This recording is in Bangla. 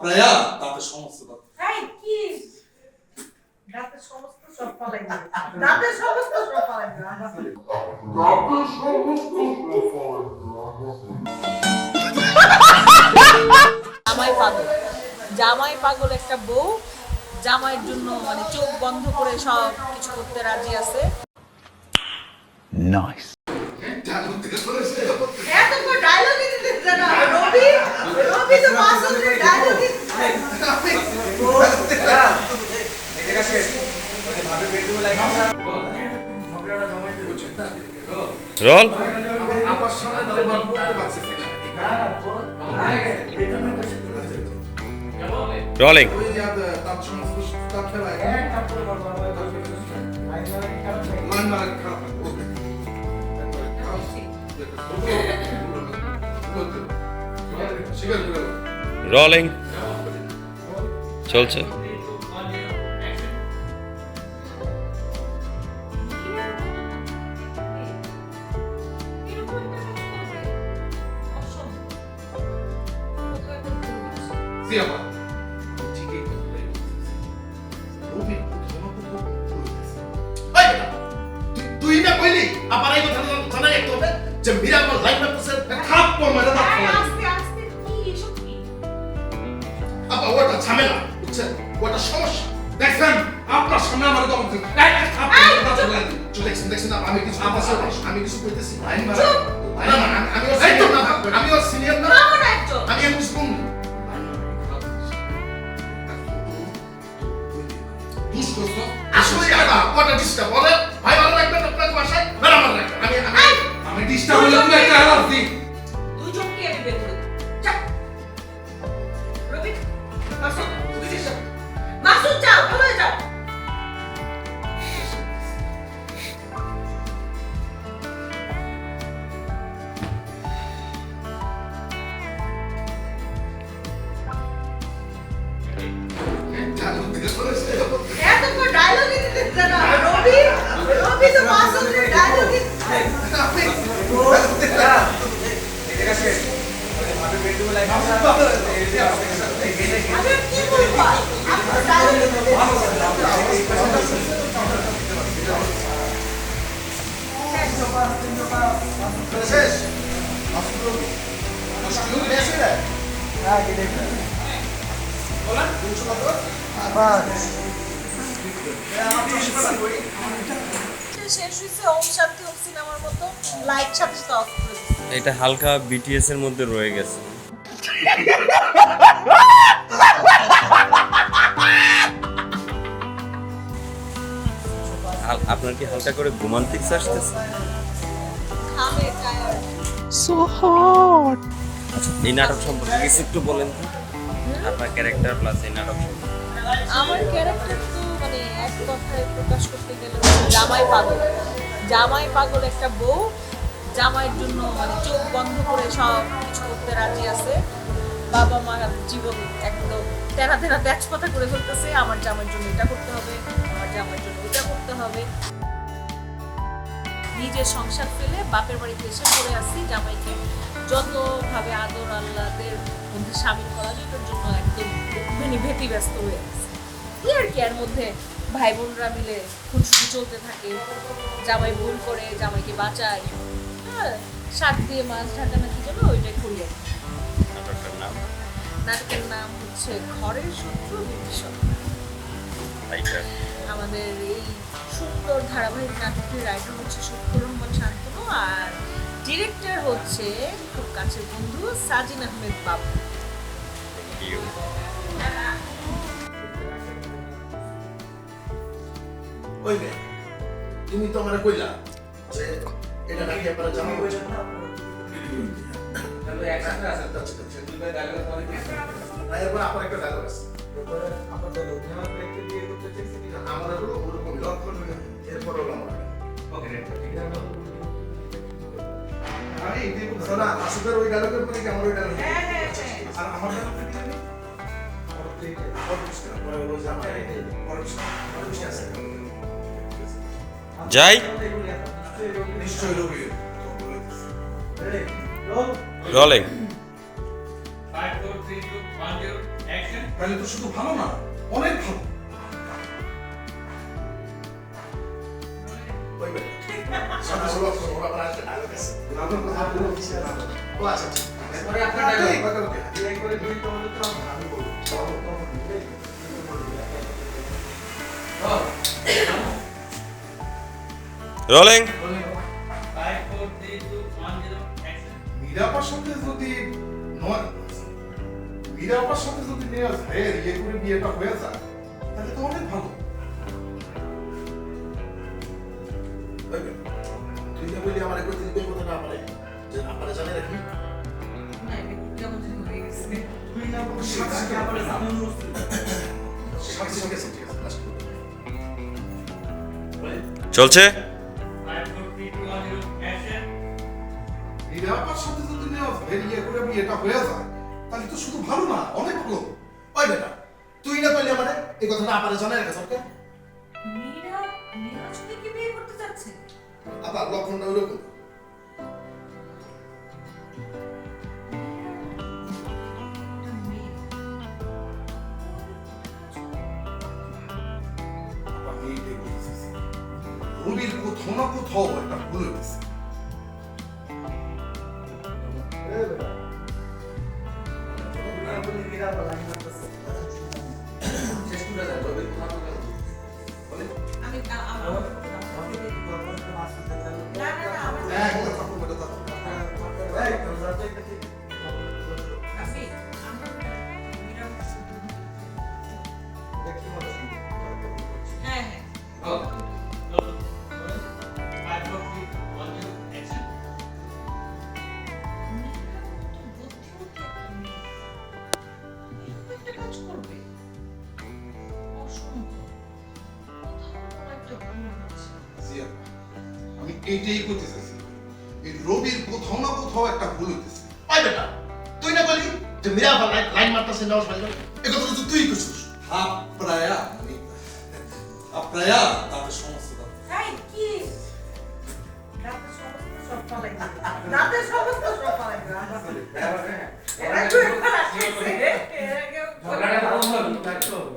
থাপড়াইয়া দাঁতের সমস্ত এই কি দাঁতের সমস্ত সব ফালাই দিবে দাঁতের সমস্ত সব ফালাই দিবে জামাই পাগল জামাই পাগল একটা বউ জামাইয়ের জন্য মানে চোখ বন্ধ করে সব কিছু করতে রাজি আছে নাইস এত করে ডায়লগ দিতে না রবি রবি তো মাসুদের ডায়লগ দিতে রোল রোলিং রোলিং চলছে সিয়ামা তুই না কইলি আবার এই কথা জানাই একটু হবে যে মীরা আমার লাইফ করতেছে খাপ পর মেরে দাও আস্তে আস্তে কি এসব কি আপা ওটা ঝামেলা বুঝছেন ওটা সমস্যা দেখেন আপনার সামনে আমার দম দেখছেন আমি কিছু আমি কিছু কইতেছি আমি ওর সিনিয়র না আমি এমন কিছু কম আসলে ওটা ডিস্টার্ব বলে ভাই ভালো লাগবে না আপনার বাসায় না আমার লাগবে আমি ডিস্টার্ব হলে তুই একটা আওয়াজ দি দুজনকে আমি বের করে দেব যা রবি মাসুদ তুই ডিস্টার্ব মাসুদ যাও চলে যাও এত করে ডায়লগ দিতে না রবি রবি তো মাসুদের ডায়লগ দিতে আমি কি বলবো আপনার ডায়লগ শেষ মুশকিল বেশি রে হ্যাঁ কি দেখ বলা কিছু কথা শেষ হইছে ওম শান্তি ওম সিনেমার মতো লাইট সাথে সাথে অফ করে দিছে এটা হালকা বিটিএস এর মধ্যে রয়ে গেছে আপনার কি হালকা করে রোমান্টিক্স আসতেছে খাবে টায়ার সো হট আচ্ছা এই নাটক সম্পর্কে কিছু একটু বলেন তো আপনার ক্যারেক্টার প্লাস এই নাটক আমার ক্যারেক্টার তো মানে এক কথায় প্রকাশ করতে গেলে জামাই পাগল একটা বউ জামাইয়ের জন্য মানে চোখ বন্ধ করে সব কিছু করতে রাজি আছে বাবা মা জীবন একদম তেনা তেনা তেজপাতা করে ফেলতেছে আমার জামাইয়ের জন্য এটা করতে হবে আমার জামাইয়ের জন্য ওটা করতে হবে নিজের সংসার ফেলে বাপের বাড়িতে এসে পড়ে আসছি জামাইকে যতভাবে আদর আল্লাদের মধ্যে সামিল করা যায় এটার জন্য একদম মানে ব্যতিব্যস্ত হয়ে আছে কি আর কি এর মধ্যে ভাই বোনরা মিলে খুনসুটি চলতে থাকে জামাই ভুল করে জামাইকে বাঁচায় হ্যাঁ শাক দিয়ে মাছ ঢাকা না কি যেন ওইটাই করি আর কি। নাটকের নাম হচ্ছে ঘরের শত্রু বিভীষণ আমাদের এই সুন্দর ধারাবাহিক নাটকের রাইটার হচ্ছে শফিকুর রহমান শান্তনু আর ডিরেক্টর হচ্ছে খুব কাছের বন্ধু সাজিন আহমেদ বাবু ওই বে তুমি তো আমারে কইলা যে এটা নাকি আপনারা জামা কইছেন না তাহলে একসাথে আছে আচ্ছা দুই ভাই ডায়লগ করে না এরপর আপনার একটা ডায়লগ আছে আপনার ডায়লগ নেওয়ার পরে একটু দিয়ে করতে চাইছি কিনা আমার হলো ওরকম লক করবে না এরপর হলো আমার ওকে রেড ঠিক আছে আরে এই দেখুন না আসলে ওই ডায়লগের পরে কি আমার ওই ডায়লগ হ্যাঁ আর আমার ডায়লগটা কি জানি আর ঠিক আছে পরে হলো জামা পরে আছে যাই নিশ্চয় রবি রোলিং 5 4 3 2 1 0 অ্যাকশন তাহলে তো শুধু ভালো না, অনেক ভালো। ওই বেটা, সামনে সবাই ওরা আবার আসবে, আগে গেছে। নাটক কথা বলে দিছে, নাটক। ও আচ্ছা, ঠিক। এরপরে আপনার ওকে, dialogue। ওকে, ওকে। একবারে দুই টমেটো তো আমি বলবো। রোলিং। 5 4 3 2 1 0 অ্যাকশন। মীরাপার সাথে যদি মীরাপার সাথে যদি নেওয়া যায়, ইয়ে করে বিয়েটা হয়ে যায়, তাহলে তো অনেক ভালো। ওই বেটা, তুই না বললি আমার কইতে দিবে কথা না পারে, যে আমারে জানে রাখি। না এটা কেমন যেন হয়ে গেছে তুই না বলবি সাথে আবার সামনে বসতে। ঠিক আছে, ঠিক আছে, লাস্ট। চলছে। 5 4 3 2 1 0 অ্যাকশন। মীরাপার সাথে যদি নেওয়া যায়, ইয়ে করে বিয়েটা হয়ে যায়, তাহলে তো শুধু ভালো না, অনেক ভালো। ওই বেটা, তুই না বললি আমারে এই কথা না পারে জানে রাখা সরকার। মীরা মীরা যদি কি বিয়ে করতে যাচ্ছে আবার লক্ষণটা ওরকম। একটা মেয়ে আমি এটাই বলতেছি, রবির কোথাও না কোথাও একটা ভুল হয়েছে। শেষ করে যায় তবে কথা বলে। আমি আমার না না না আমার হ্যাঁ, কথা থাকুক, কথা থাকুক। আমি আমরা মীরা হ্যাঁ হ্যাঁ Oh. 5 4 3 2 1 0 অ্যাকশন। জিয়া, আমি এইটাই করতে চাইছি, এই রবির কোথাও না কোথাও একটা ভুল হইতেছে। ওই বেটা, তুই না বললি যে মীরা আবার লাইন মারতেছে নাও ভাই, এই কথা তো তুই কইছিস। আপ্রায়া আপ্রায়া তাদের সমস্ত তাই কি দাঁতের সমস্ত সব পালাই এরা কেউ এবার আসছে এরা কেউ ঝগড়াটা বন্ধ করতে